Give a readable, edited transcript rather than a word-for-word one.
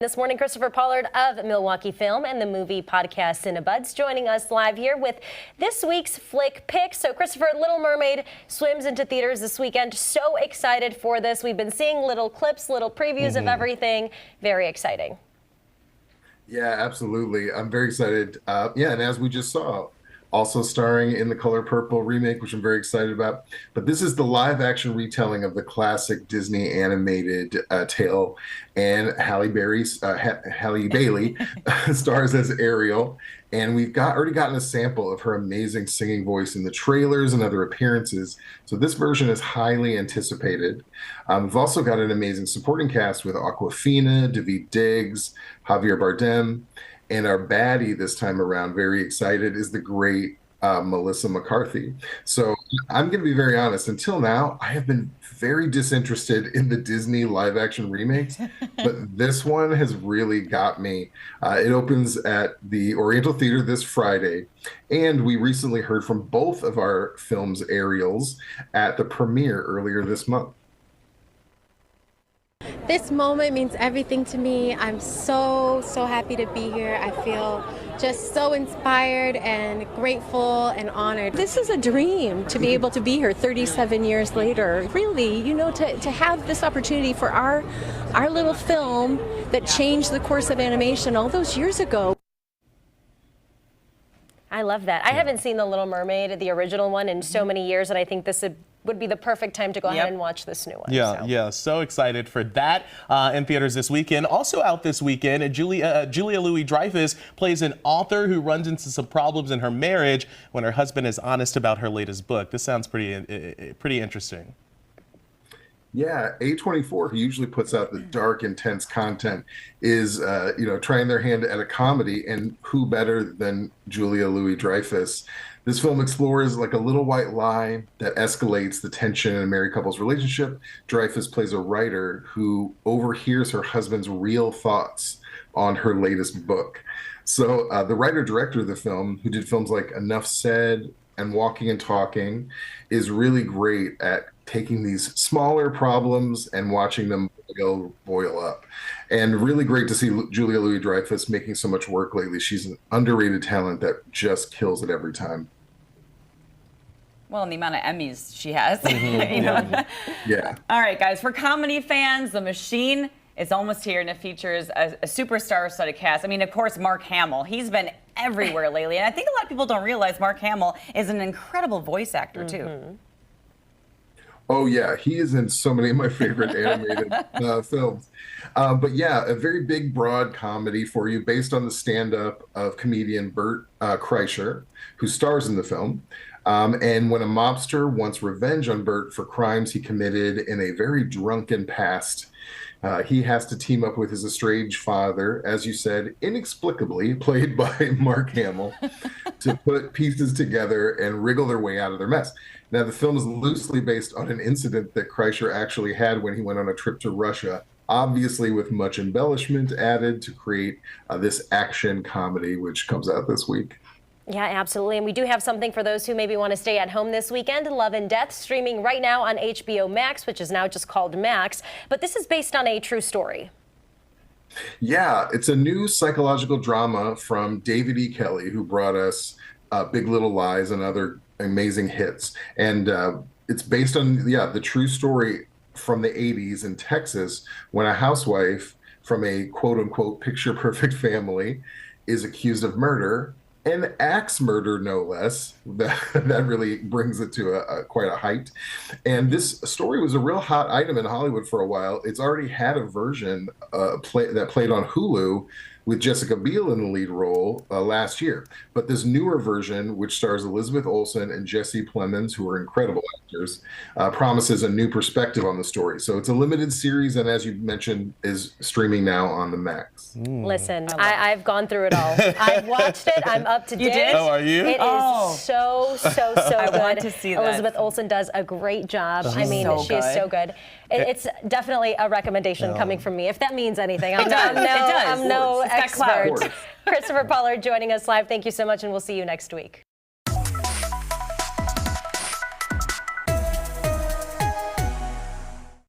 This morning, Christopher Pollard of Milwaukee Film and the movie podcast Cinebuds joining us live here with this week's flick picks. So, Christopher, Little Mermaid swims into theaters this weekend. So excited for this. We've been seeing little clips, little previews of everything. Very exciting. Yeah, absolutely. I'm very excited. And as we just saw, also starring in the Color Purple remake, which I'm very excited about. But this is the live action retelling of the classic Disney animated tale. And Halle Bailey stars as Ariel. And we've already gotten a sample of her amazing singing voice in the trailers and other appearances. So this version is highly anticipated. We've also got an amazing supporting cast with Awkwafina, Daveed Diggs, Javier Bardem. And our baddie this time around, very excited, is the great Melissa McCarthy. So I'm going to be very honest. Until now, I have been very disinterested in the Disney live-action remakes, but this one has really got me. It opens at the Oriental Theater this Friday, and we recently heard from both of our films' Ariels at the premiere earlier this month. This moment means everything to me. I'm so happy to be here. I feel just so inspired and grateful and honored. This is a dream to be able to be here 37 years later. Really, to have this opportunity for our little film that changed the course of animation all those years ago. I love that. I haven't seen The Little Mermaid, the original one, in so many years, and I think this would be the perfect time to go ahead and watch this new one. So excited for that in theaters this weekend. Also out this weekend, Julia Louis-Dreyfus plays an author who runs into some problems in her marriage when her husband is honest about her latest book. This sounds pretty interesting. Yeah, A24, who usually puts out the dark, intense content, is trying their hand at a comedy, and who better than Julia Louis-Dreyfus? This film explores like a little white lie that escalates the tension in a married couple's relationship. Dreyfus plays a writer who overhears her husband's real thoughts on her latest book. So the writer-director of the film, who did films like Enough Said and Walking and Talking, is really great at taking these smaller problems and watching them boil up. And really great to see Julia Louis-Dreyfus making so much work lately. She's an underrated talent that just kills it every time. Well, and the amount of Emmys she has. Yeah. All right, guys, for comedy fans, The Machine is almost here, and it features a superstar-studded cast. I mean, of course, Mark Hamill. He's been everywhere lately, and I think a lot of people don't realize Mark Hamill is an incredible voice actor, too. Oh, yeah. He is in so many of my favorite animated films. But yeah, a very big, broad comedy for you based on the stand-up of comedian Bert Kreischer, who stars in the film. And when a mobster wants revenge on Bert for crimes he committed in a very drunken past, he has to team up with his estranged father, as you said, inexplicably played by Mark Hamill, to put pieces together and wriggle their way out of their mess. Now, the film is loosely based on an incident that Kreischer actually had when he went on a trip to Russia, obviously with much embellishment added to create this action comedy, which comes out this week. Yeah, absolutely. And we do have something for those who maybe want to stay at home this weekend. Love and Death, streaming right now on HBO Max, which is now just called Max. But this is based on a true story. Yeah, it's a new psychological drama from David E. Kelley, who brought us Big Little Lies and other amazing hits. And it's based on, the true story from the 80s in Texas, when a housewife from a quote-unquote picture-perfect family is accused of murder, and axe murder, no less. That really brings it to quite a height. And this story was a real hot item in Hollywood for a while. It's already had a version that played on Hulu with Jessica Biel in the lead role last year. But this newer version, which stars Elizabeth Olsen and Jesse Plemons, who are incredible actors, promises a new perspective on the story. So it's a limited series, and as you mentioned, is streaming now on the Max. Listen, I've gone through it all. I've watched it. I'm up to date. You did? Oh, are you? It is so good. I want to see that. Elizabeth Olsen does a great job. She's I mean, so she is so good. It's definitely a recommendation coming from me, if that means anything. I'm no expert. Christopher Pollard joining us live. Thank you so much, and we'll see you next week.